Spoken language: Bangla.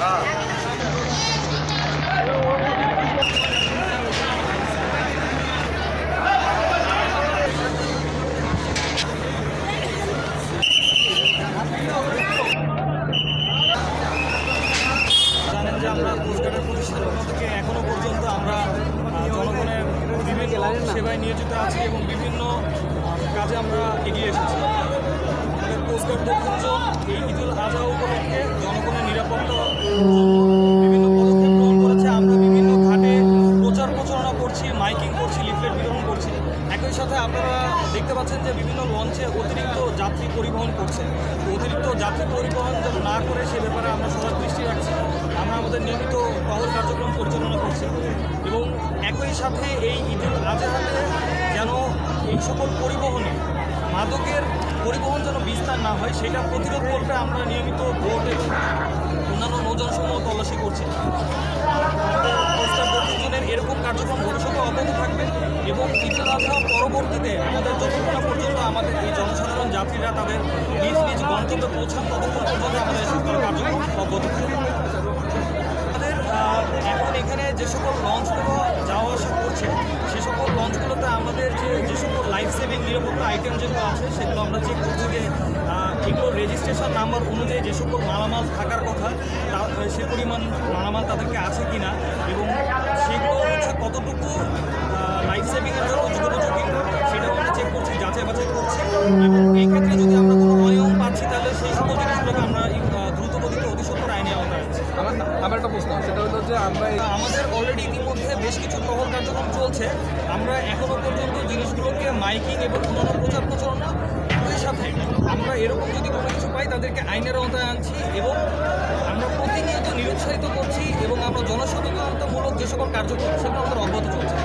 যে আমরা কোস্টগার্ডের প্রতিষ্ঠান থেকে এখনও পর্যন্ত আমরা জনগণের বিভিন্ন সেবায় নিয়োজিত আছি এবং বিভিন্ন কাজে আমরা এগিয়ে এসেছি। আমাদের কোস্টগার্ড দক্ষিণজন এই ঈদুল আজহা উপলক্ষে জনগণের নিরাপত্তা বিভিন্ন পদক্ষেপ গ্রহণ করেছে। আমরা বিভিন্ন ঘাটে প্রচার প্রচারণা করছি, মাইকিং করছি, লিফলেট বিতরণ করছি। একই সাথে আপনারা দেখতে পাচ্ছেন যে বিভিন্ন লঞ্চে অতিরিক্ত যাত্রী পরিবহন করছে। অতিরিক্ত যাত্রী পরিবহন যেন না করে সে ব্যাপারে আমরা সবার দৃষ্টি রাখছি। আমরা আমাদের নিয়মিত টহল কার্যক্রম পরিচালনা করছি এবং একই সাথে এই ঈদুল আজহাতে যেন এই সকল পরিবহনে মাদকের পরিবহন যেন বিস্তার না হয় সেটা প্রতিরোধ করতে আমরা নিয়মিত ভোট এবং অন্যান্য নৌযানসমূহ তল্লাশি করছি। আমাদের কোস্টাল দক্ষিণজনের এরকম কার্যক্রম ভবিষ্যতে অব্যাহত থাকবে এবং ঈদুল আজহা পরবর্তীতে আমাদের যতক্ষণ পর্যন্ত আমাদের এই জনসাধারণ যাত্রীরা তাদের নিজ নিজ গন্তব্যে পৌঁছান ততক্ষণ পর্যন্ত আমাদের সকল কার্যক্রম অব্যাহত থাকবে। আমাদের এখন এখানে যে সকল লঞ্চগুলো যাওয়া আসা করছে সে সকল লঞ্চগুলোতে আমাদের যে সকল লাইফ সেভিং নিরাপত্তা আইটেম যেগুলো আছে সেগুলো আমরা চেক করছি যে এগুলো রেজিস্ট্রেশন নাম্বার অনুযায়ী যে সকল মালামাল থাকার কথা সে পরিমাণ মালামাল তাদেরকে আছে কি না এবং সেগুলো হচ্ছে কতটুকু লাইফ সেভিংয়ের জন্য উপযোগী সেটাও আমরা চেক করছি, যাচাই বাছাই করছি এবং এই ক্ষেত্রে যদি আমরা কোনো অনিয়ম পাচ্ছি তাহলে সেই সকল জিনিসগুলোকে আমরা দ্রুত গতিতে অতি সত্বর আইনে আওতায় আনছি। আমার একটা প্রশ্ন সেটা হলো যে আমাদের অলরেডি ইতিমধ্যে বেশ কিছু টহল কার্যক্রম চলছে। আমরা এখনও পর্যন্ত জিনিসগুলোকে মাইকিং এবং অন্যান্য প্রচার প্রচারণা একই সাথে আমরা এরকম যদি কোনো কিছু পাই তাদেরকে আইনের আওতায় আনছি এবং আমরা প্রতিনিয়ত নিরুৎসাহিত করছি এবং আমরা জনসচেতনতামূলক যে সকল কার্যক্রম সেগুলো আমাদের অব্যাহত চলছে।